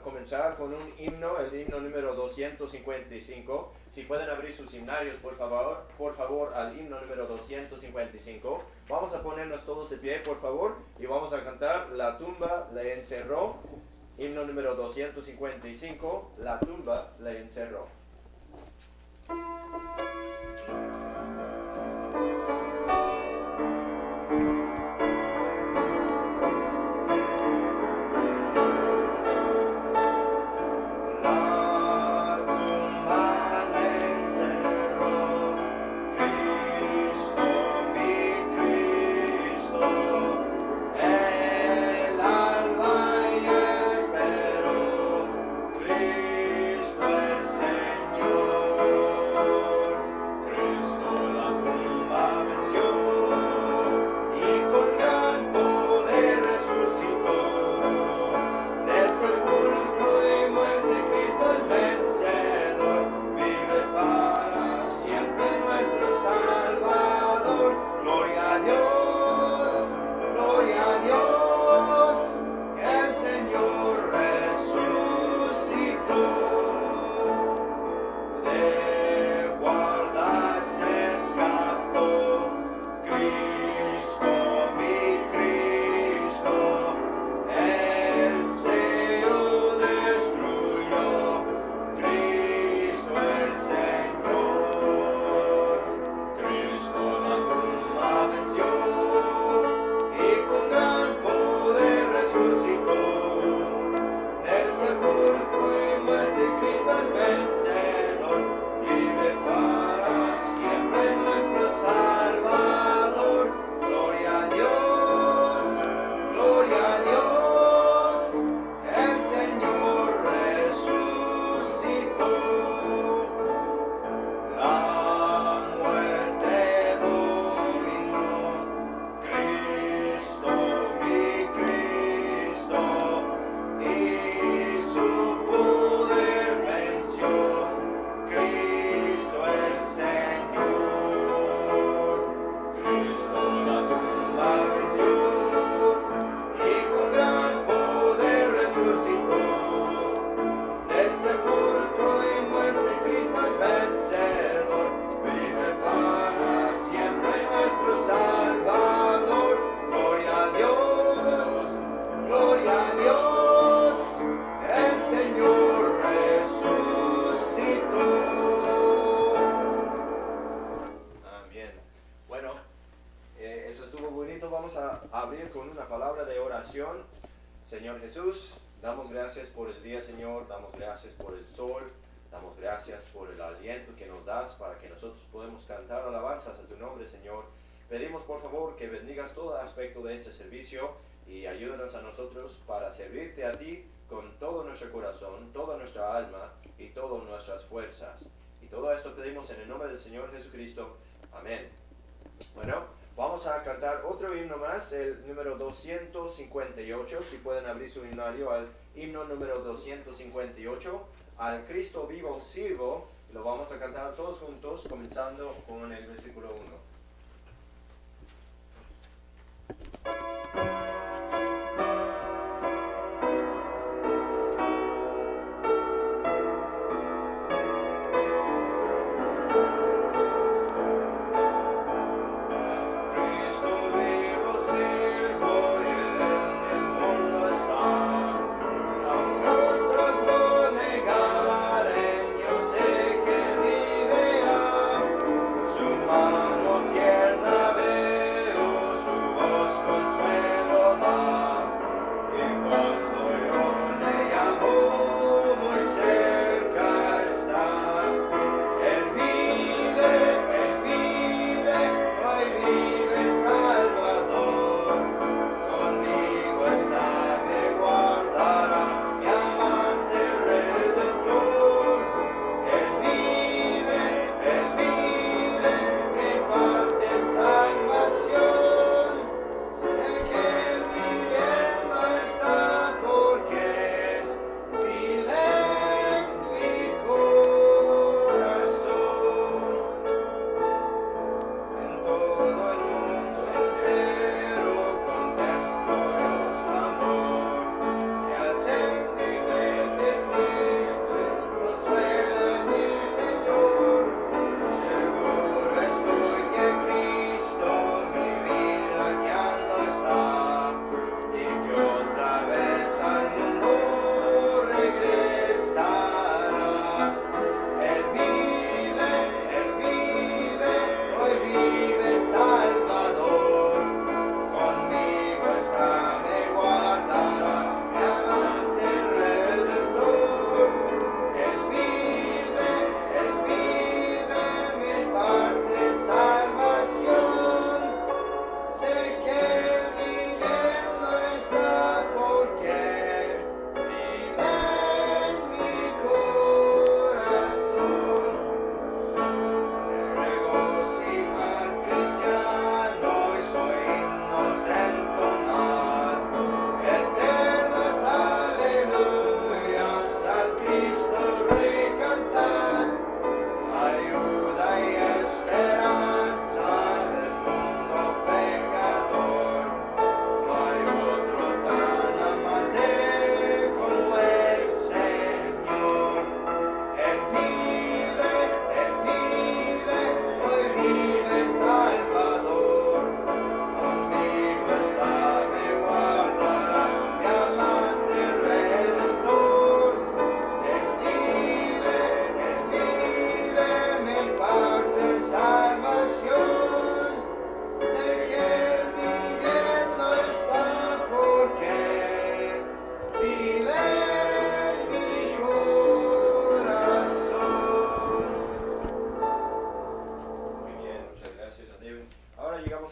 comenzar con un himno, el himno número 255. Si pueden abrir sus himnarios, por favor, al himno número 255. Vamos a ponernos todos de pie, por favor, y vamos a cantar La tumba le encerró. Himno número 255, La tumba le encerró. Señor Jesús, damos gracias por el día, Señor, damos gracias por el sol, damos gracias por el aliento que nos das para que nosotros podamos cantar alabanzas a tu nombre, Señor. Pedimos por favor que bendigas todo aspecto de este servicio y ayúdanos a nosotros para servirte a ti con todo nuestro corazón, toda nuestra alma y todas nuestras fuerzas. Y todo esto pedimos en el nombre del Señor Jesucristo. Amén. Bueno, vamos a cantar otro himno más, el número 258. Si pueden abrir su himnario al himno número 258. Al Cristo vivo sirvo. Lo vamos a cantar todos juntos, comenzando con el versículo 1. Mano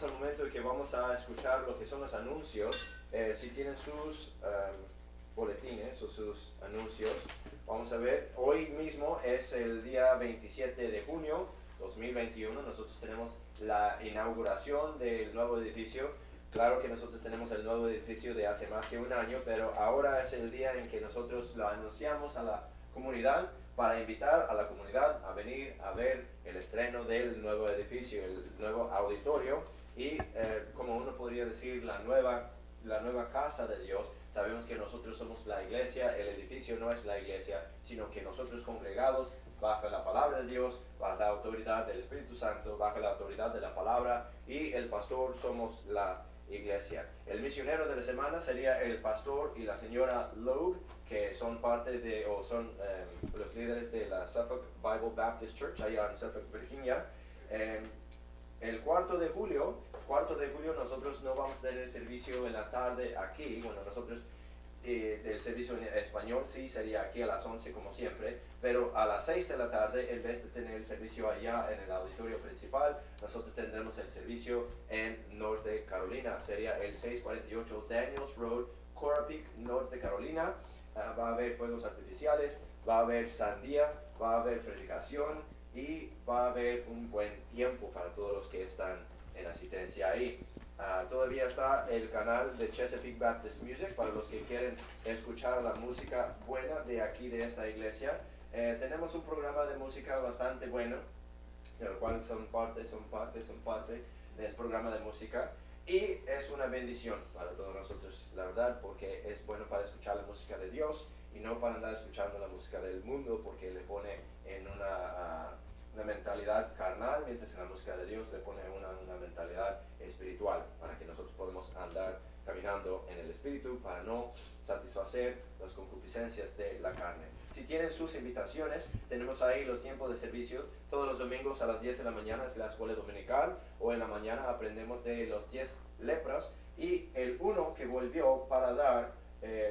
al momento de que vamos a escuchar lo que son los anuncios. Si tienen sus boletines o sus anuncios, vamos a ver, hoy mismo es el día 27 de junio 2021, nosotros tenemos la inauguración del nuevo edificio. Claro que nosotros tenemos el nuevo edificio de hace más que un año, pero ahora es el día en que nosotros lo anunciamos a la comunidad para invitar a la comunidad a venir a ver el estreno del nuevo edificio, el nuevo auditorio y como uno podría decir la nueva casa de Dios. Sabemos que nosotros somos la iglesia, el edificio no es la iglesia, sino que nosotros congregados bajo la palabra de Dios, bajo la autoridad del Espíritu Santo, bajo la autoridad de la palabra y el pastor somos la iglesia. El misionero de la semana sería el pastor y la señora Logue, que son parte de, o son los líderes de la Suffolk Bible Baptist Church allá en Suffolk, Virginia. El 4 de julio nosotros no vamos a tener servicio en la tarde aquí. Bueno, nosotros el servicio en español sí sería aquí a las 11 como siempre, pero a las 6 de la tarde, en vez de tener el servicio allá en el auditorio principal, nosotros tendremos el servicio en Norte Carolina. Sería el 648 Daniels Road, Coral Peak, Norte Carolina. Va a haber fuegos artificiales, va a haber sandía, va a haber predicación y va a haber un buen tiempo para todos los que están en asistencia ahí. Todavía está el canal de Chesapeake Baptist Music para los que quieren escuchar la música buena de aquí de esta iglesia. Tenemos un programa de música bastante bueno, del cual son parte del programa de música, y es una bendición para todos nosotros, la verdad, porque es bueno para escuchar la música de Dios y no para andar escuchando la música del mundo, porque le pone en una mentalidad carnal, mientras que la música de Dios le pone una mentalidad espiritual, para que nosotros podamos andar caminando en el espíritu para no satisfacer las concupiscencias de la carne. Si tienen sus invitaciones, tenemos ahí los tiempos de servicio. Todos los domingos a las 10 de la mañana es la escuela dominical, o en la mañana aprendemos de los 10 lepras y el uno que volvió para dar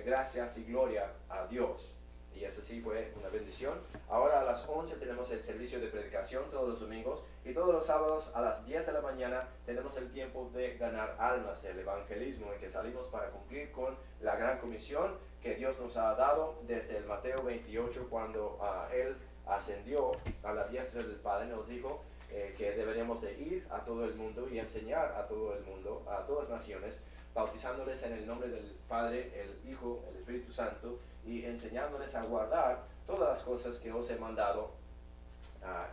gracias y gloria a Dios. Y eso sí fue una bendición. Ahora a las 11 tenemos el servicio de predicación todos los domingos, y todos los sábados a las 10 de la mañana tenemos el tiempo de ganar almas, el evangelismo, en que salimos para cumplir con la gran comisión que Dios nos ha dado desde el Mateo 28, cuando Él ascendió a la diestra del Padre. Nos dijo que deberíamos de ir a todo el mundo y enseñar a todo el mundo, a todas las naciones, bautizándoles en el nombre del Padre, el Hijo, el Espíritu Santo, y enseñándoles a guardar todas las cosas que os he mandado.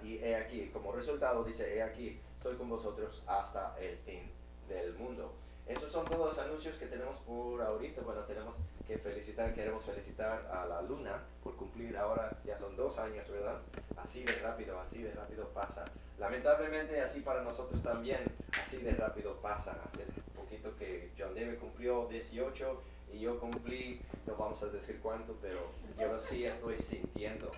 Y he aquí, como resultado dice, he aquí, estoy con vosotros hasta el fin del mundo. Esos son todos los anuncios que tenemos por ahorita. Bueno, queremos felicitar a la Luna por cumplir ahora, ya son 2 años, ¿verdad? Así de rápido pasa. Lamentablemente así para nosotros también, así de rápido pasa. Hace poquito que John David cumplió 18 y yo cumplí, no vamos a decir cuánto, pero yo sí estoy sintiendo.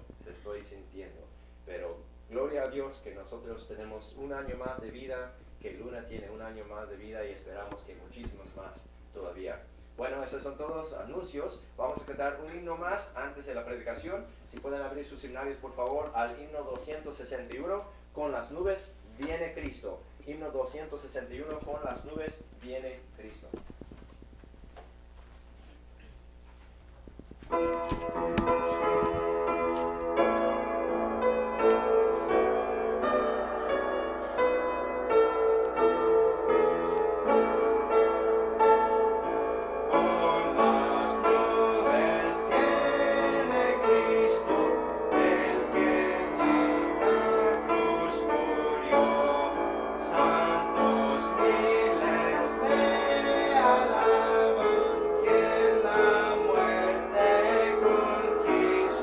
Pero gloria a Dios que nosotros tenemos un año más de vida, que Luna tiene un año más de vida, y esperamos que muchísimos más todavía. Bueno, esos son todos los anuncios. Vamos a cantar un himno más antes de la predicación. Si pueden abrir sus himnarios, por favor, al himno 261, Con las nubes viene Cristo. Himno 261, Con las nubes viene Cristo. Alaban quien la muerte conquistó.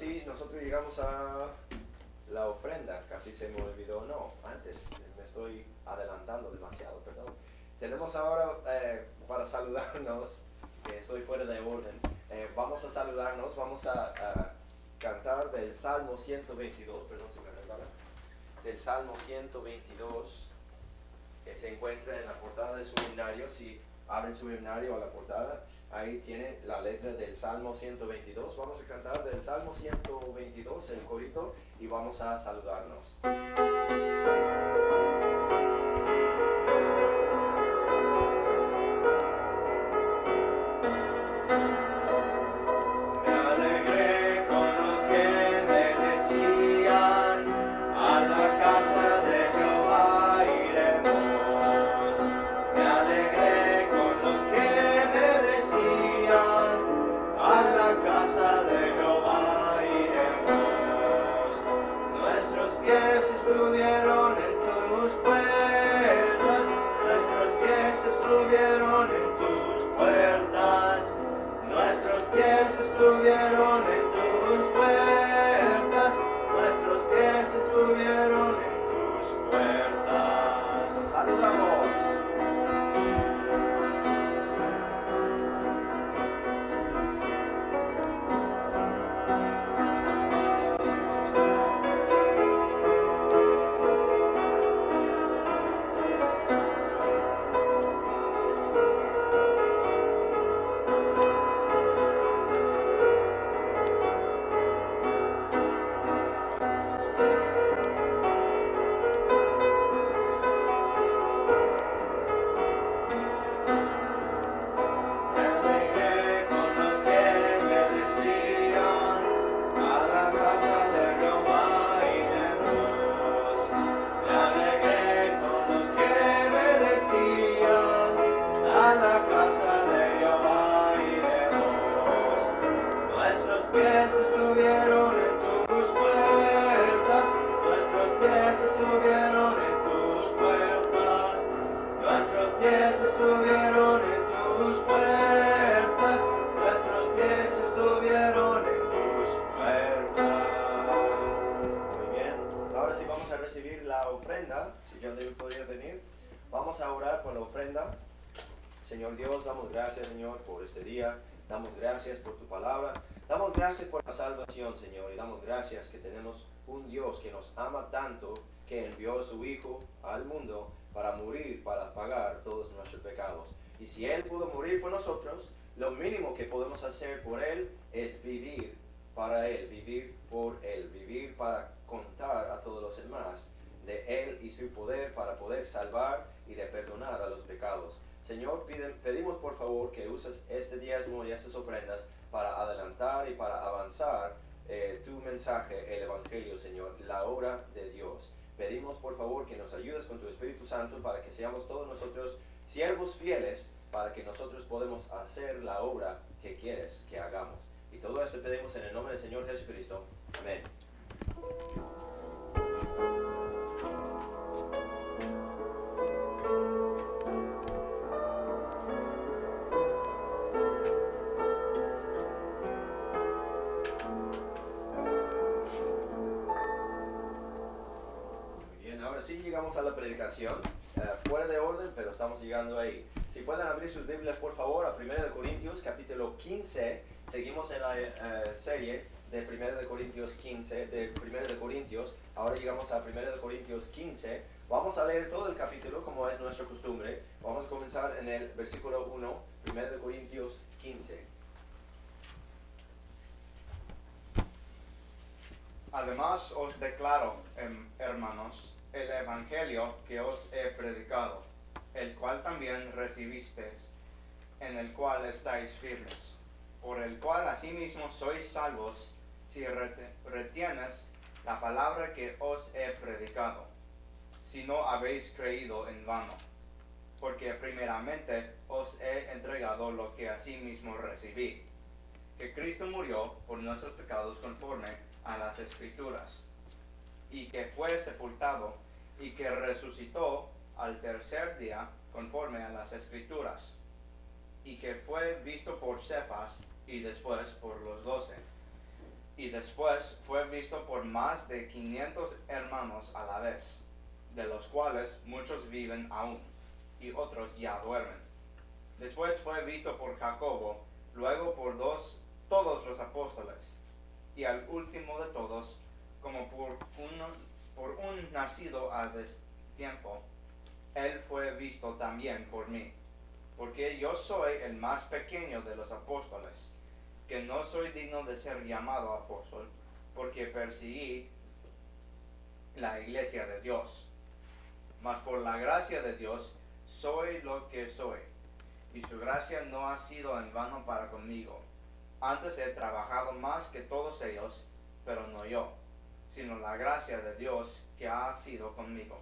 sí, nosotros llegamos a la ofrenda. Casi se me olvidó, no, antes, me estoy adelantando demasiado, perdón. Tenemos ahora, para saludarnos, que estoy fuera de orden, vamos a saludarnos, vamos a cantar del Salmo 122, perdón si me regala, del Salmo 122, que se encuentra en la portada de su himnario. Si abren su himnario a la portada, ahí tiene la letra del Salmo 122. Vamos a cantar del Salmo 122, el corito, y vamos a saludarnos. Estuvieron en tus puertas, nuestros pies estuvieron en tus puertas. ¡Saludamos! Señor Dios, damos gracias, Señor, por este día. Damos gracias por tu palabra. Damos gracias por la salvación, Señor. Y damos gracias que tenemos un Dios que nos ama tanto, que envió a su Hijo al mundo para morir, para pagar todos nuestros pecados. Y si Él pudo morir por nosotros, lo mínimo que podemos hacer por Él es vivir para Él, vivir por Él, vivir para contar a todos los demás de Él y su poder para poder salvar y de perdonar a los pecados. Señor, pedimos por favor que uses este diezmo y estas ofrendas para adelantar y para avanzar tu mensaje, el Evangelio, Señor, la obra de Dios. Pedimos por favor que nos ayudes con tu Espíritu Santo para que seamos todos nosotros siervos fieles, para que nosotros podamos hacer la obra que quieres que hagamos. Y todo esto pedimos en el nombre del Señor Jesucristo. Amén. Sí, llegamos a la predicación, fuera de orden, pero estamos llegando ahí. Si pueden abrir sus Biblias, por favor, a 1 Corintios, capítulo 15. Seguimos en la serie de 1 Corintios 15, de 1 Corintios. Ahora llegamos a 1 Corintios 15. Vamos a leer todo el capítulo, como es nuestra costumbre. Vamos a comenzar en el versículo 1, 1 Corintios 15. Además os declaro, hermanos, el Evangelio que os he predicado, el cual también recibisteis, en el cual estáis firmes, por el cual asimismo sois salvos, si retienes la palabra que os he predicado, si no habéis creído en vano. Porque primeramente os he entregado lo que asimismo recibí, que Cristo murió por nuestros pecados conforme a las Escrituras, y que fue sepultado, y que resucitó al tercer día conforme a las Escrituras, y que fue visto por Cefas y después por los 12. Y después fue visto por más de 500 hermanos a la vez, de los cuales muchos viven aún, y otros ya duermen. Después fue visto por Jacobo, luego por todos los apóstoles, y al último de todos, como por un nacido a destiempo, él fue visto también por mí, porque yo soy el más pequeño de los apóstoles, que no soy digno de ser llamado apóstol, porque perseguí la iglesia de Dios. Mas por la gracia de Dios soy lo que soy, y su gracia no ha sido en vano para conmigo. Antes he trabajado más que todos ellos, pero no yo, sino la gracia de Dios que ha sido conmigo.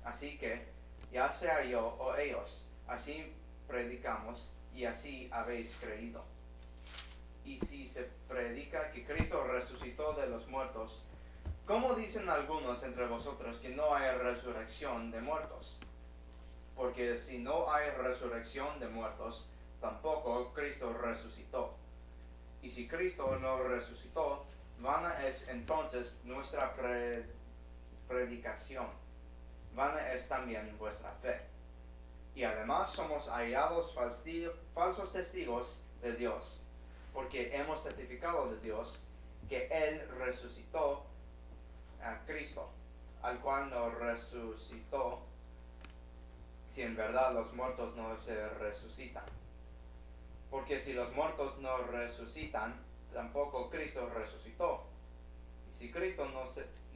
Así que, ya sea yo o ellos, así predicamos y así habéis creído. Y si se predica que Cristo resucitó de los muertos, ¿cómo dicen algunos entre vosotros que no hay resurrección de muertos? Porque si no hay resurrección de muertos, tampoco Cristo resucitó. Y si Cristo no resucitó, vana es entonces nuestra predicación, vana es también vuestra fe. Y además somos hallados falsos testigos de Dios, porque hemos testificado de Dios que Él resucitó a Cristo, al cual no resucitó, si en verdad los muertos no se resucitan. Porque si los muertos no resucitan, tampoco Cristo resucitó. Y si Cristo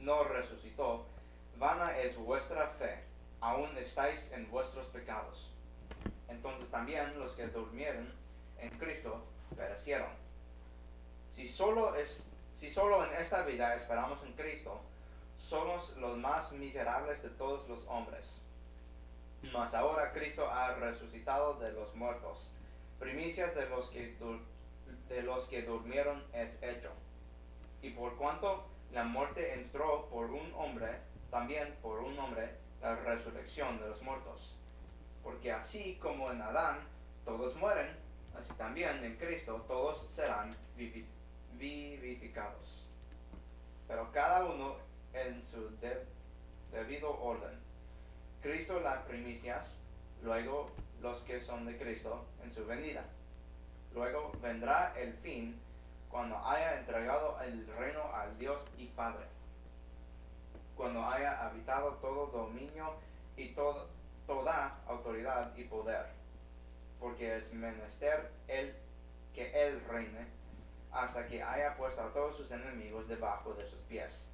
no resucitó, vana es vuestra fe, aún estáis en vuestros pecados. Entonces también los que durmieron en Cristo perecieron. Si solo en esta vida esperamos en Cristo, somos los más miserables de todos los hombres. Mas ahora Cristo ha resucitado de los muertos, primicias de los que durmieron es hecho. Y por cuanto la muerte entró por un hombre, también por un hombre la resurrección de los muertos. Porque así como en Adán todos mueren, así también en Cristo todos serán vivificados. Pero cada uno en su debido orden. Cristo las primicias, luego los que son de Cristo en su venida. Luego vendrá el fin, cuando haya entregado el reino al Dios y Padre, cuando haya habitado todo dominio y toda autoridad y poder, porque es menester que Él reine, hasta que haya puesto a todos sus enemigos debajo de sus pies.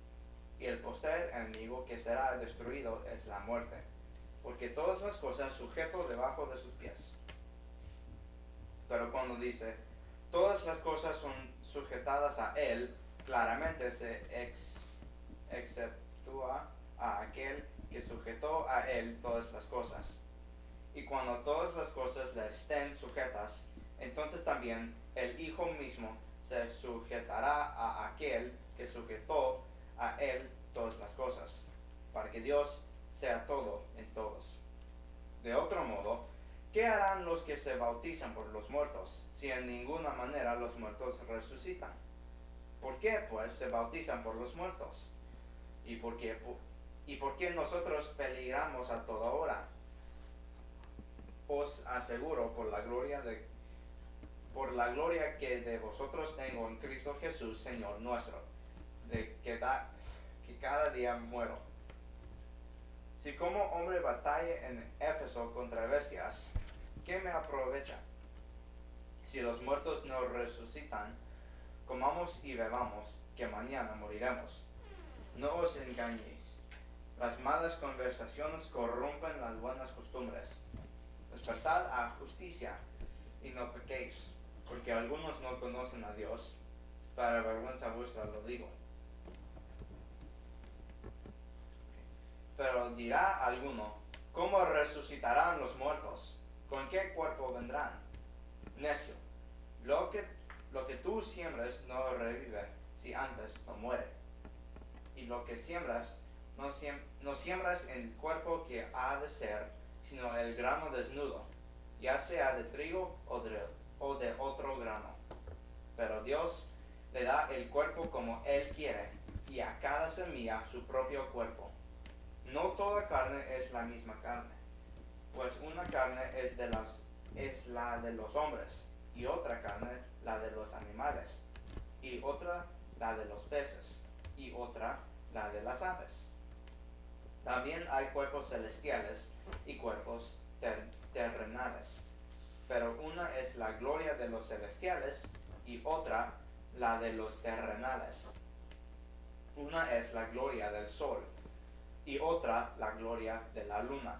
Y el postrer enemigo que será destruido es la muerte, porque todas las cosas sujeto debajo de sus pies. Pero cuando dice, todas las cosas son sujetadas a Él, claramente se exceptúa a aquel que sujetó a Él todas las cosas. Y cuando todas las cosas le estén sujetas, entonces también el Hijo mismo se sujetará a aquel que sujetó a Él todas las cosas, para que Dios sea todo en todos. De otro modo, ¿qué harán los que se bautizan por los muertos, si en ninguna manera los muertos resucitan? ¿Por qué, pues, se bautizan por los muertos? ¿Y por qué nosotros peligramos a toda hora? Os aseguro por la gloria que de vosotros tengo en Cristo Jesús, Señor nuestro, de que cada día muero. Si como hombre batalla en Éfeso contra bestias, ¿qué me aprovecha? Si los muertos no resucitan, comamos y bebamos, que mañana moriremos. No os engañéis. Las malas conversaciones corrompen las buenas costumbres. Despertad a justicia y no pequéis, porque algunos no conocen a Dios. Para vergüenza vuestra lo digo. Pero dirá alguno, ¿cómo resucitarán los muertos? ¿Con qué cuerpo vendrán? Necio, lo que tú siembres no revive si antes no muere. Y lo que siembras, no siembras en el cuerpo que ha de ser, sino el grano desnudo, ya sea de trigo o de otro grano. Pero Dios le da el cuerpo como Él quiere, y a cada semilla su propio cuerpo. No toda carne es la misma carne, pues una carne es la de los hombres, y otra carne la de los animales, y otra la de los peces, y otra la de las aves. También hay cuerpos celestiales y cuerpos terrenales, pero una es la gloria de los celestiales y otra la de los terrenales. Una es la gloria del sol y otra la gloria de la luna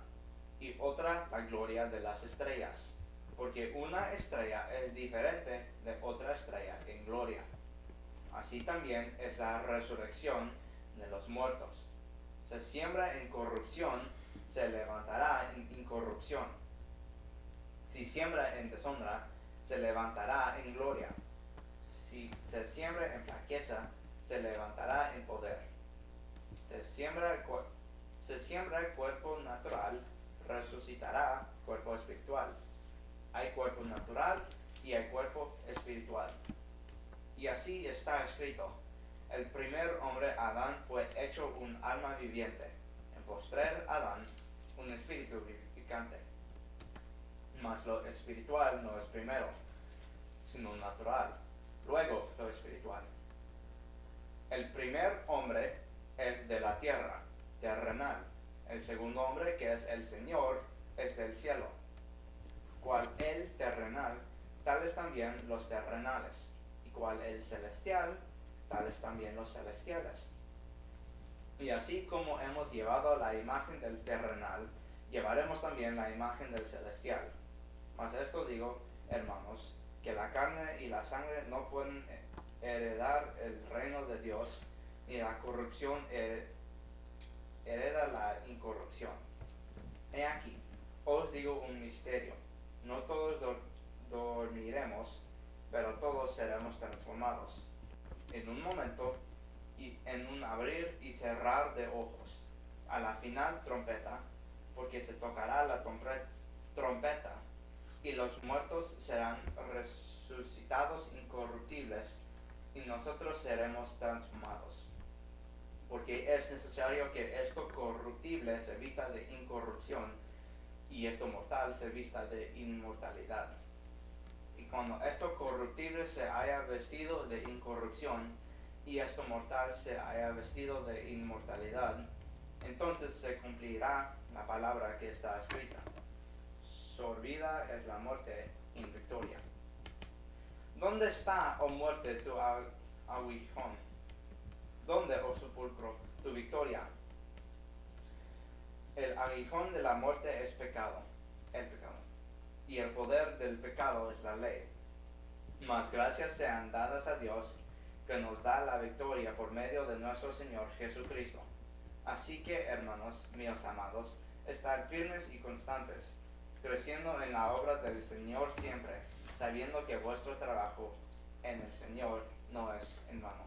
y otra la gloria de las estrellas, porque una estrella es diferente de otra estrella en gloria. Así también es la resurrección de los muertos. Se siembra en corrupción, se levantará en incorrupción. Si siembra en deshonra, se levantará en gloria. Si se siembra en flaqueza, se levantará en poder. Se siembra cuerpo natural, resucitará cuerpo espiritual. Hay cuerpo natural y hay cuerpo espiritual. Y así está escrito: el primer hombre, Adán, fue hecho un alma viviente. El postrer Adán, un espíritu vivificante. Mas lo espiritual no es primero, sino natural, luego lo espiritual. El primer hombre es de la tierra, terrenal. El segundo hombre, que es el Señor, es del cielo. Cual el terrenal, tales también los terrenales. Y cual el celestial, tales también los celestiales. Y así como hemos llevado la imagen del terrenal, llevaremos también la imagen del celestial. Mas esto digo, hermanos, que la carne y la sangre no pueden heredar el reino de Dios, ni la corrupción hereda la incorrupción. He aquí, os digo un misterio: no todos dormiremos, pero todos seremos transformados. En un momento, y en un abrir y cerrar de ojos, a la final trompeta, porque se tocará la trompeta, y los muertos serán resucitados incorruptibles, y nosotros seremos transformados. Porque es necesario que esto corruptible se vista de incorrupción, y esto mortal se vista de inmortalidad. Y cuando esto corruptible se haya vestido de incorrupción, y esto mortal se haya vestido de inmortalidad, entonces se cumplirá la palabra que está escrita: sorbida es la muerte en victoria. ¿Dónde está, oh muerte, tu aguijón? ¿Dónde, oh sepulcro, tu victoria? El aguijón de la muerte es pecado, el pecado, y el poder del pecado es la ley. Mas gracias sean dadas a Dios, que nos da la victoria por medio de nuestro Señor Jesucristo. Así que, hermanos míos amados, estad firmes y constantes, creciendo en la obra del Señor siempre, sabiendo que vuestro trabajo en el Señor no es en vano.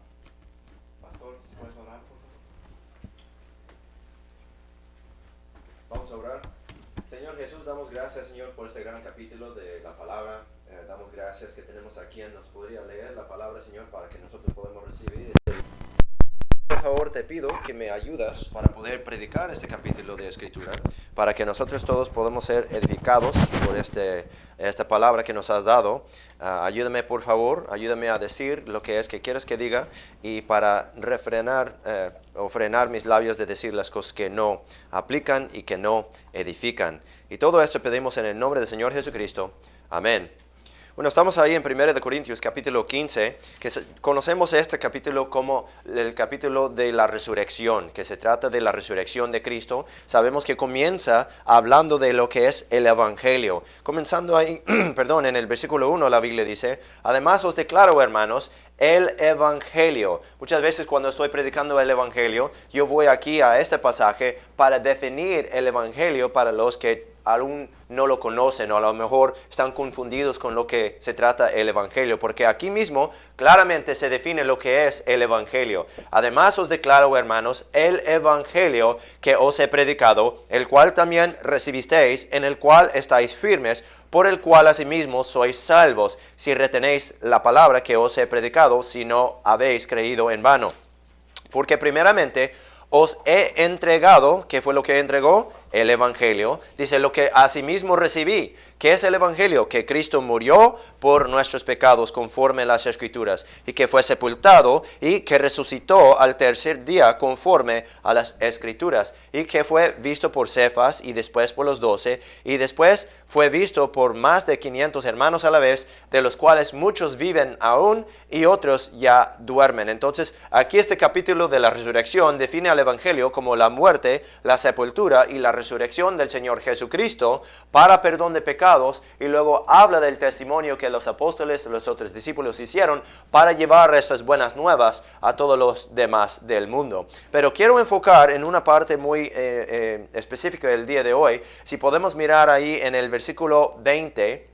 Pastor, ¿puedes orar, por favor? Vamos a orar. Señor Jesús, damos gracias, Señor, por este gran capítulo de la palabra. Damos gracias que tenemos a quien nos podría leer la palabra, Señor, para que nosotros podamos recibir. Por favor, te pido que me ayudas para poder predicar este capítulo de Escritura, para que nosotros todos podamos ser edificados por esta palabra que nos has dado. Ayúdame, por favor, ayúdame a decir lo que es que quieres que diga, y para refrenar o frenar mis labios de decir las cosas que no aplican y que no edifican. Y todo esto pedimos en el nombre del Señor Jesucristo. Amén. Bueno, estamos ahí en 1 Corintios capítulo 15, que conocemos este capítulo como el capítulo de la resurrección, que se trata de la resurrección de Cristo. Sabemos que comienza hablando de lo que es el Evangelio. Comenzando ahí, en el versículo 1 la Biblia dice: además os declaro, hermanos, el Evangelio. Muchas veces cuando estoy predicando el Evangelio, yo voy aquí a este pasaje para definir el Evangelio para los que aún no lo conocen o a lo mejor están confundidos con lo que se trata el Evangelio, porque aquí mismo claramente se define lo que es el Evangelio. Además os declaro, hermanos, el Evangelio que os he predicado, el cual también recibisteis, en el cual estáis firmes, por el cual asimismo sois salvos, si retenéis la palabra que os he predicado, si no habéis creído en vano. Porque primeramente os he entregado, ¿qué fue lo que entregó? El Evangelio. Dice, lo que asimismo recibí. ¿Qué es el Evangelio? Que Cristo murió por nuestros pecados conforme a las Escrituras, y que fue sepultado y que resucitó al tercer día conforme a las Escrituras, y que fue visto por Cefas y después por los 12, y después fue visto por más de 500 hermanos a la vez, de los cuales muchos viven aún y otros ya duermen. Entonces, aquí este capítulo de la resurrección define al Evangelio como la muerte, la sepultura y la resurrección del Señor Jesucristo para perdón de pecados, y luego habla del testimonio que los apóstoles y los otros discípulos hicieron para llevar estas buenas nuevas a todos los demás del mundo. Pero quiero enfocar en una parte muy específica del día de hoy. Si podemos mirar ahí en el versículo 20,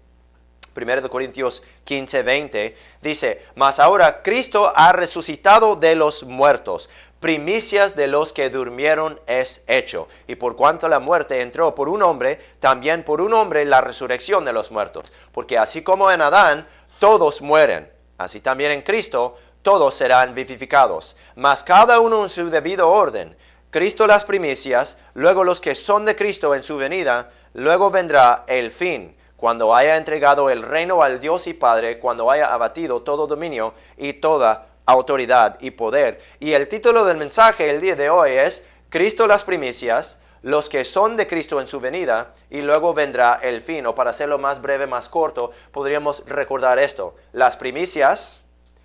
1 Corintios 15, 20, dice, mas ahora Cristo ha resucitado de los muertos, primicias de los que durmieron es hecho. Y por cuanto la muerte entró por un hombre, también por un hombre la resurrección de los muertos. Porque así como en Adán todos mueren, así también en Cristo todos serán vivificados. Mas cada uno en su debido orden. Cristo las primicias, luego los que son de Cristo en su venida, luego vendrá el fin, cuando haya entregado el reino al Dios y Padre, cuando haya abatido todo dominio y toda autoridad y poder. Y el título del mensaje el día de hoy es Cristo las primicias, los que son de Cristo en su venida, y luego vendrá el fin. O para hacerlo más breve, más corto, podríamos recordar esto: las primicias,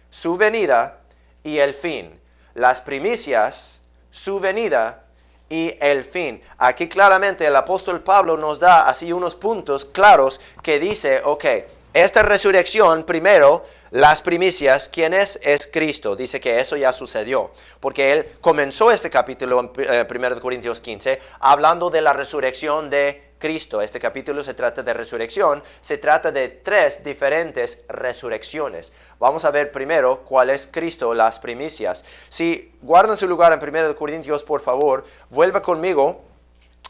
su venida y el fin. Las primicias, su venida y el fin. Aquí claramente el apóstol Pablo nos da así unos puntos claros que dice, ok, esta resurrección, primero, las primicias, ¿quién es? Es Cristo. Dice que eso ya sucedió, porque él comenzó este capítulo en 1 Corintios 15 hablando de la resurrección de Cristo. Este capítulo se trata de resurrección, se trata de 3 diferentes resurrecciones. Vamos a ver primero cuál es Cristo, las primicias. Si guardan su lugar en 1 Corintios, por favor, vuelva conmigo,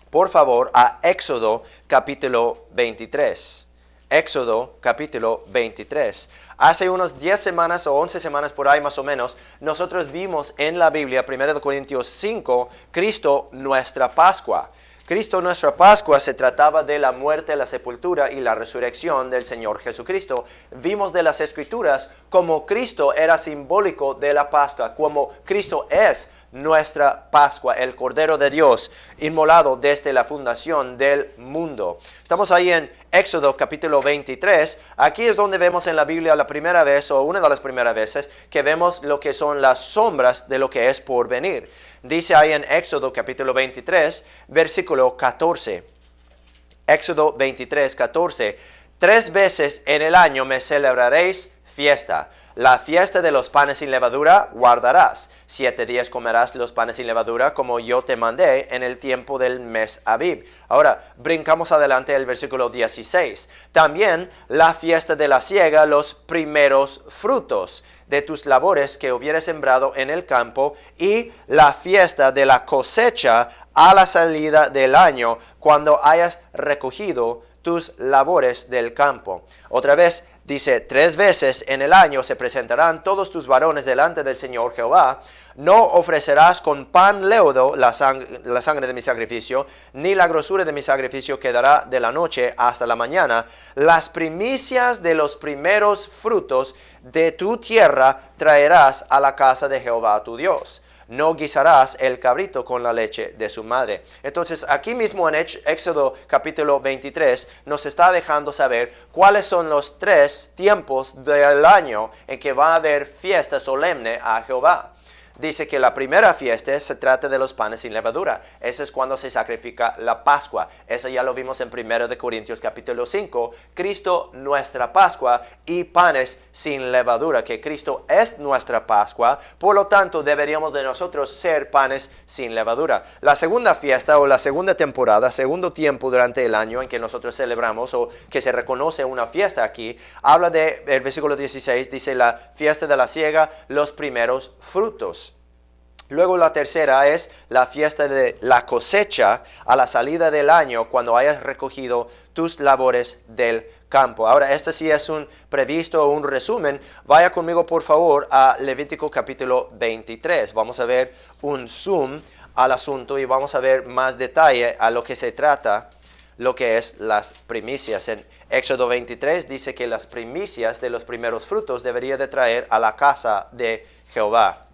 por favor, a Éxodo capítulo 23. Éxodo capítulo 23. Hace unos 10 semanas o 11 semanas por ahí más o menos, nosotros vimos en la Biblia, 1 Corintios 5, Cristo nuestra Pascua. Cristo nuestra Pascua se trataba de la muerte, la sepultura y la resurrección del Señor Jesucristo. Vimos de las Escrituras como Cristo era simbólico de la Pascua, como Cristo es nuestra Pascua, el Cordero de Dios, inmolado desde la fundación del mundo. Estamos ahí en Éxodo capítulo 23. Aquí es donde vemos en la Biblia la primera vez, o una de las primeras veces, que vemos lo que son las sombras de lo que es por venir. Dice ahí en Éxodo capítulo 23, versículo 14. Éxodo 23, 14. 3 veces en el año me celebraréis fiesta. La fiesta de los panes sin levadura guardarás. 7 días comerás los panes sin levadura, como yo te mandé en el tiempo del mes Abib. Ahora, brincamos adelante al versículo 16. También la fiesta de la siega, los primeros frutos de tus labores que hubieras sembrado en el campo, y la fiesta de la cosecha a la salida del año, cuando hayas recogido tus labores del campo. Otra vez, dice, 3 veces en el año se presentarán todos tus varones delante del Señor Jehová. No ofrecerás con pan leudo la sangre de mi sacrificio, ni la grosura de mi sacrificio quedará de la noche hasta la mañana. Las primicias de los primeros frutos de tu tierra traerás a la casa de Jehová tu Dios. No guisarás el cabrito con la leche de su madre. Entonces, aquí mismo en Éxodo capítulo 23 nos está dejando saber cuáles son los 3 tiempos del año en que va a haber fiesta solemne a Jehová. dice que la primera fiesta se trata de los panes sin levadura. Ese es cuando se sacrifica la Pascua. Eso ya lo vimos en 1 de Corintios capítulo 5. Cristo nuestra Pascua y panes sin levadura. Que Cristo es nuestra Pascua. Por lo tanto, deberíamos de nosotros ser panes sin levadura. La segunda fiesta o la segunda temporada, segundo tiempo durante el año en que nosotros celebramos o que se reconoce una fiesta aquí, habla de, el versículo 16, dice la fiesta de la siega, los primeros frutos. Luego la tercera es la fiesta de la cosecha a la salida del año cuando hayas recogido tus labores del campo. Ahora, este sí es un previsto o un resumen. Vaya conmigo por favor a Levítico capítulo 23. Vamos a ver un zoom al asunto y vamos a ver más detalle a lo que se trata, lo que es las primicias. En Éxodo 23 dice que las primicias de los primeros frutos debería de traer a la casa de Jehová.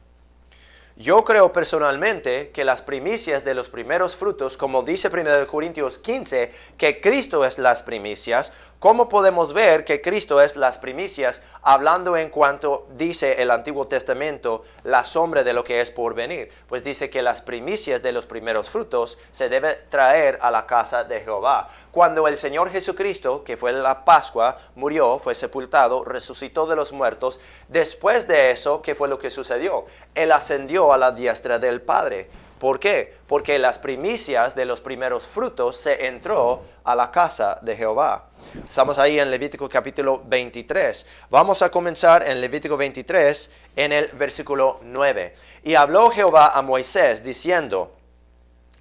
Yo creo personalmente que las primicias de los primeros frutos, como dice 1 Corintios 15, que Cristo es las primicias. ¿Cómo podemos ver que Cristo es las primicias? Hablando en cuanto dice el Antiguo Testamento, la sombra de lo que es por venir. Pues dice que las primicias de los primeros frutos se debe traer a la casa de Jehová. Cuando el Señor Jesucristo, que fue la Pascua, murió, fue sepultado, resucitó de los muertos, después de eso, ¿qué fue lo que sucedió? Él ascendió a la diestra del Padre. ¿Por qué? Porque las primicias de los primeros frutos se entró a la casa de Jehová. Estamos ahí en Levítico capítulo 23. Vamos a comenzar en Levítico 23 en el versículo 9. Y habló Jehová a Moisés diciendo,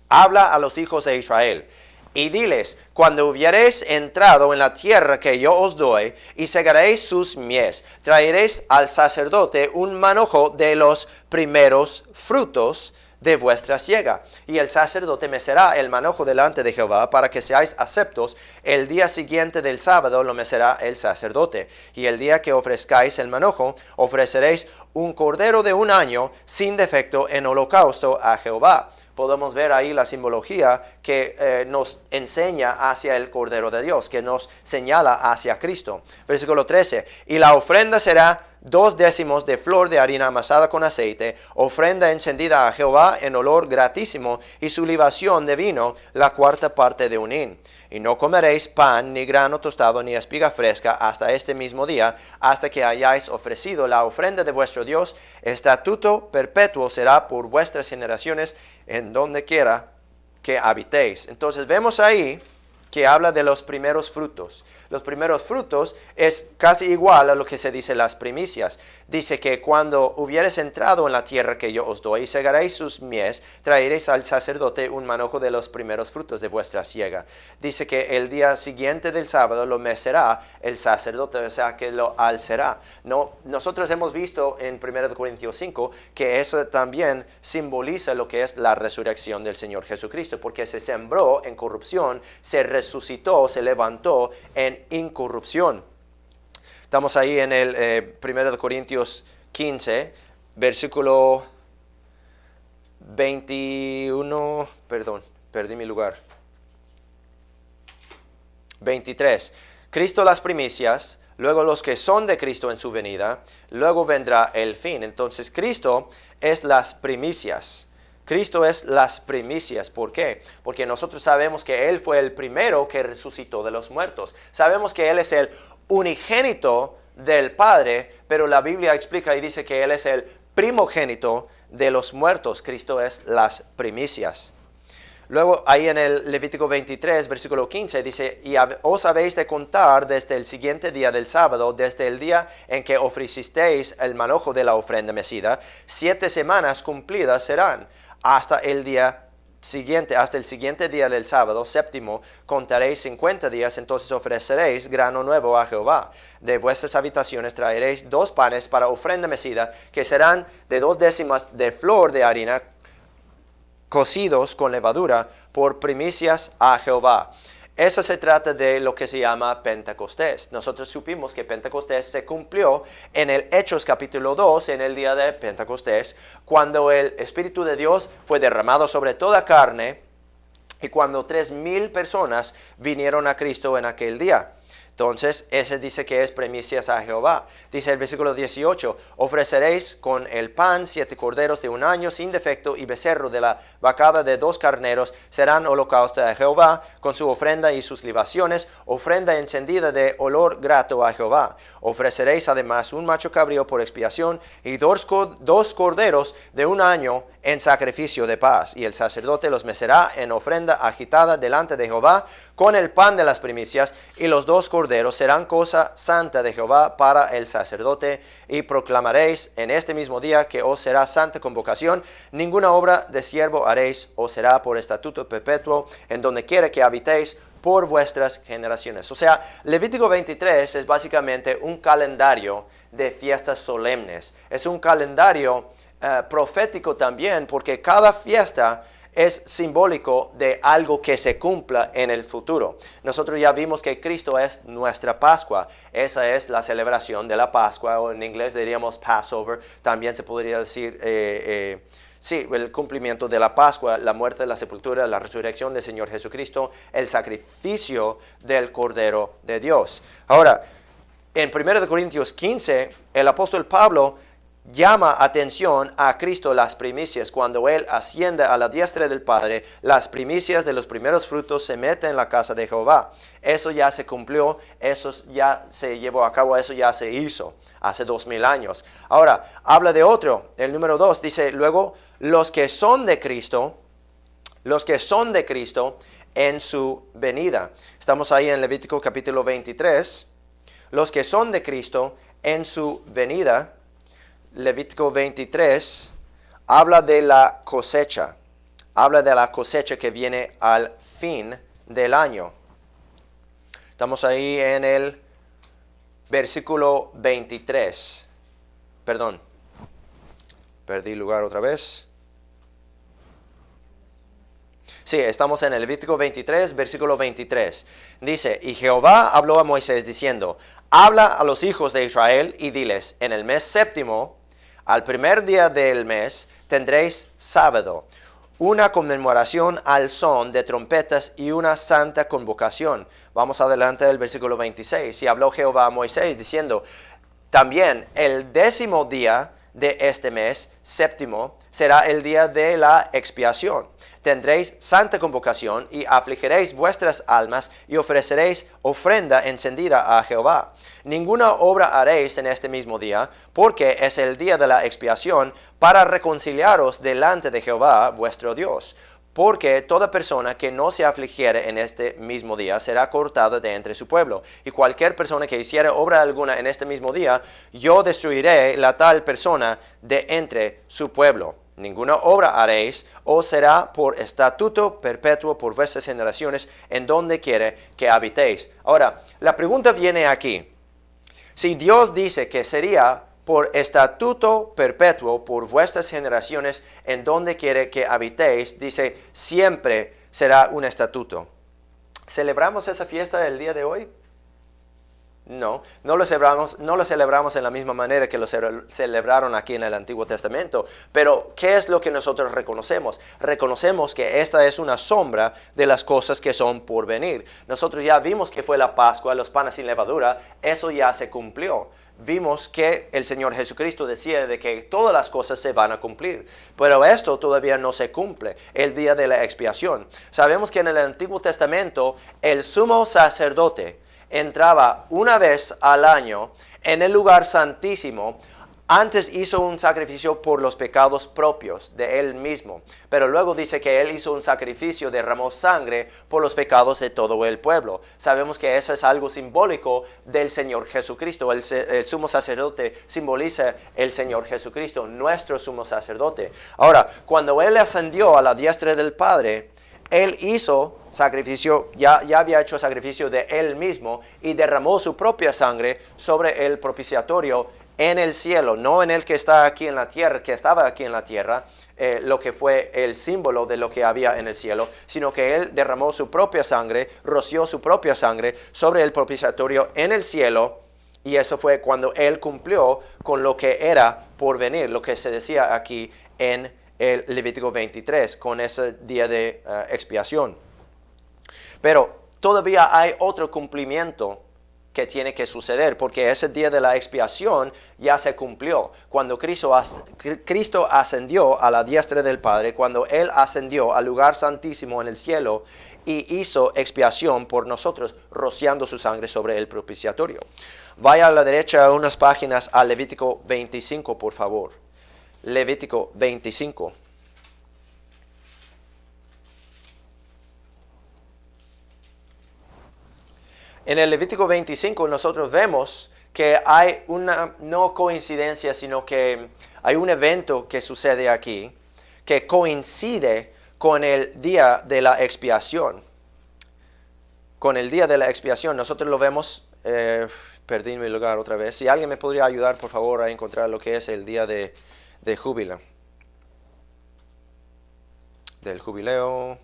habla a los hijos de Israel y diles, cuando hubiereis entrado en la tierra que yo os doy y segaréis sus mies, traeréis al sacerdote un manojo de los primeros frutos de vuestra siega, y el sacerdote mecerá el manojo delante de Jehová para que seáis aceptos. El día siguiente del sábado lo mecerá el sacerdote, y el día que ofrezcáis el manojo, ofreceréis un cordero de un año sin defecto en holocausto a Jehová. Podemos ver ahí la simbología que nos enseña hacia el Cordero de Dios, que nos señala hacia Cristo. Versículo 13, y la ofrenda será 2 décimos de flor de harina amasada con aceite, ofrenda encendida a Jehová en olor gratísimo, y su libación de vino, la 4ª parte de un hin. Y no comeréis pan, ni grano tostado, ni espiga fresca, hasta este mismo día, hasta que hayáis ofrecido la ofrenda de vuestro Dios. Estatuto perpetuo será por vuestras generaciones, en donde quiera que habitéis. Entonces vemos ahí que habla de los primeros frutos. Los primeros frutos es casi igual a lo que se dice las primicias. Dice que cuando hubieres entrado en la tierra que yo os doy y segaréis sus mies, traeréis al sacerdote un manojo de los primeros frutos de vuestra siega. Dice que el día siguiente del sábado lo mecerá el sacerdote, o sea que lo alzará. No, nosotros hemos visto en 1 Corintios 5 que eso también simboliza lo que es la resurrección del Señor Jesucristo, porque se sembró en corrupción, se resucitó, se levantó en incorrupción. Estamos ahí en el 1 Corintios 15, versículo 21, perdí mi lugar. 23. Cristo las primicias, luego los que son de Cristo en su venida, luego vendrá el fin. Entonces Cristo es las primicias. Cristo es las primicias. ¿Por qué? Porque nosotros sabemos que Él fue el primero que resucitó de los muertos. Sabemos que Él es el unigénito del Padre, pero la Biblia explica y dice que Él es el primogénito de los muertos. Cristo es las primicias. Luego ahí en el Levítico 23, versículo 15, dice, y os habéis de contar desde el siguiente día del sábado, desde el día en que ofrecisteis el manojo de la ofrenda mecida, 7 semanas cumplidas serán. Hasta el siguiente día del sábado, séptimo, contaréis 50 días, entonces ofreceréis grano nuevo a Jehová. De vuestras habitaciones traeréis 2 panes para ofrenda mecida, que serán de 2 décimas de flor de harina, cocidos con levadura, por primicias a Jehová. Eso se trata de lo que se llama Pentecostés. Nosotros supimos que Pentecostés se cumplió en el Hechos capítulo 2, en el día de Pentecostés, cuando el Espíritu de Dios fue derramado sobre toda carne y cuando 3,000 personas vinieron a Cristo en aquel día. Entonces, ese dice que es primicias a Jehová. Dice el versículo 18, ofreceréis con el pan 7 corderos de 1 año sin defecto y becerro de la vacada de 2 carneros, serán holocausto a Jehová con su ofrenda y sus libaciones, ofrenda encendida de olor grato a Jehová. Ofreceréis además un macho cabrío por expiación y 2 corderos de 1 año en sacrificio de paz. Y el sacerdote los mecerá en ofrenda agitada delante de Jehová con el pan de las primicias, y los 2 corderos serán cosa santa de Jehová para el sacerdote. Y proclamaréis en este mismo día que os será santa convocación, ninguna obra de siervo haréis, os será por estatuto perpetuo en donde quiera que habitéis por vuestras generaciones. O sea, Levítico 23 es básicamente un calendario de fiestas solemnes. Es un calendario profético también, porque cada fiesta es simbólico de algo que se cumpla en el futuro. Nosotros ya vimos que Cristo es nuestra Pascua. Esa es la celebración de la Pascua, o en inglés diríamos Passover. También se podría decir, sí, el cumplimiento de la Pascua, la muerte, la sepultura, la resurrección del Señor Jesucristo, el sacrificio del Cordero de Dios. Ahora, en 1 Corintios 15, el apóstol Pablo llama atención a Cristo las primicias. Cuando Él asciende a la diestra del Padre, las primicias de los primeros frutos se meten en la casa de Jehová. Eso ya se cumplió, eso ya se llevó a cabo, eso ya se hizo hace 2000 años. Ahora, habla de otro, el número 2, dice, luego, los que son de Cristo en su venida. Estamos ahí en Levítico capítulo 23. Los que son de Cristo en su venida. Levítico 23 habla de la cosecha. Habla de la cosecha que viene al fin del año. Estamos ahí en el versículo 23. Perdón. Perdí lugar otra vez. Sí, estamos en el Levítico 23, versículo 23. Dice, y Jehová habló a Moisés diciendo, habla a los hijos de Israel y diles, en el mes séptimo, al primer día del mes, tendréis sábado, una conmemoración al son de trompetas y una santa convocación. Vamos adelante al versículo 26. Y habló Jehová a Moisés diciendo, también el 10º día de este mes, séptimo, será el día de la expiación. Tendréis santa convocación y afligiréis vuestras almas y ofreceréis ofrenda encendida a Jehová. Ninguna obra haréis en este mismo día, porque es el día de la expiación para reconciliaros delante de Jehová vuestro Dios. Porque toda persona que no se afligiere en este mismo día será cortada de entre su pueblo. Y cualquier persona que hiciere obra alguna en este mismo día, yo destruiré la tal persona de entre su pueblo. Ninguna obra haréis, os será por estatuto perpetuo por vuestras generaciones, en donde quiere que habitéis. Ahora, la pregunta viene aquí. Si Dios dice que sería por estatuto perpetuo por vuestras generaciones, en donde quiere que habitéis, dice, siempre será un estatuto. ¿Celebramos esa fiesta el día de hoy? No lo celebramos en la misma manera que lo celebraron aquí en el Antiguo Testamento. Pero, ¿qué es lo que nosotros reconocemos? Reconocemos que esta es una sombra de las cosas que son por venir. Nosotros ya vimos que fue la Pascua, los panes sin levadura, eso ya se cumplió. Vimos que el Señor Jesucristo decía de que todas las cosas se van a cumplir, pero esto todavía no se cumple, el día de la expiación. Sabemos que en el Antiguo Testamento el sumo sacerdote entraba una vez al año en el lugar santísimo. Antes hizo un sacrificio por los pecados propios de él mismo, pero luego dice que él hizo un sacrificio, derramó sangre por los pecados de todo el pueblo. Sabemos que eso es algo simbólico del Señor Jesucristo. El sumo sacerdote simboliza el Señor Jesucristo, nuestro sumo sacerdote. Ahora, cuando él ascendió a la diestra del Padre, él hizo sacrificio, ya había hecho sacrificio de él mismo y derramó su propia sangre sobre el propiciatorio en el cielo, no en el que está aquí en la tierra, que estaba aquí en la tierra, lo que fue el símbolo de lo que había en el cielo, sino que él derramó su propia sangre, roció su propia sangre sobre el propiciatorio en el cielo, y eso fue cuando él cumplió con lo que era por venir, lo que se decía aquí en el Levítico 23, con ese día de expiación. Pero todavía hay otro cumplimiento que tiene que suceder, porque ese día de la expiación ya se cumplió. Cuando Cristo ascendió a la diestra del Padre, cuando Él ascendió al lugar santísimo en el cielo y hizo expiación por nosotros, rociando su sangre sobre el propiciatorio. Vaya a la derecha unas páginas a Levítico 25, por favor. Levítico 25. En el Levítico 25 nosotros vemos que hay una no coincidencia, sino que hay un evento que sucede aquí que coincide con el día de la expiación. Con el día de la expiación nosotros lo vemos, perdí mi lugar otra vez. Si alguien me podría ayudar, por favor, a encontrar lo que es el día de júbilo. Del jubileo.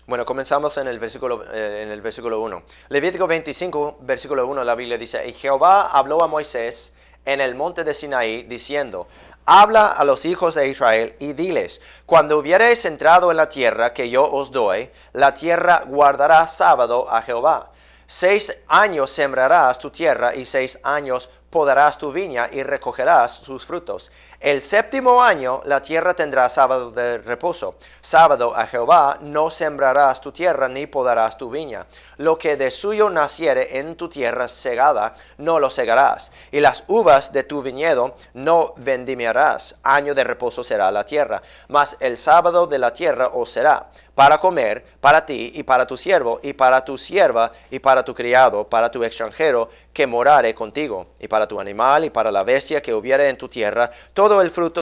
Bueno, comenzamos en el versículo 1. Levítico 25, versículo 1, la Biblia dice: Y Jehová habló a Moisés en el monte de Sinaí, diciendo: Habla a los hijos de Israel y diles: Cuando hubiereis entrado en la tierra que yo os doy, la tierra guardará sábado a Jehová. 6 años sembrarás tu tierra y 6 años podarás tu viña y recogerás sus frutos. El 7º año la tierra tendrá sábado de reposo. Sábado a Jehová, no sembrarás tu tierra ni podarás tu viña. Lo que de suyo naciere en tu tierra segada, no lo segarás. Y las uvas de tu viñedo no vendimiarás. Año de reposo será la tierra. Mas el sábado de la tierra os será para comer, para ti y para tu siervo, y para tu sierva, y para tu criado, para tu extranjero que morare contigo, y para tu animal, y para la bestia que hubiere en tu tierra, todo el fruto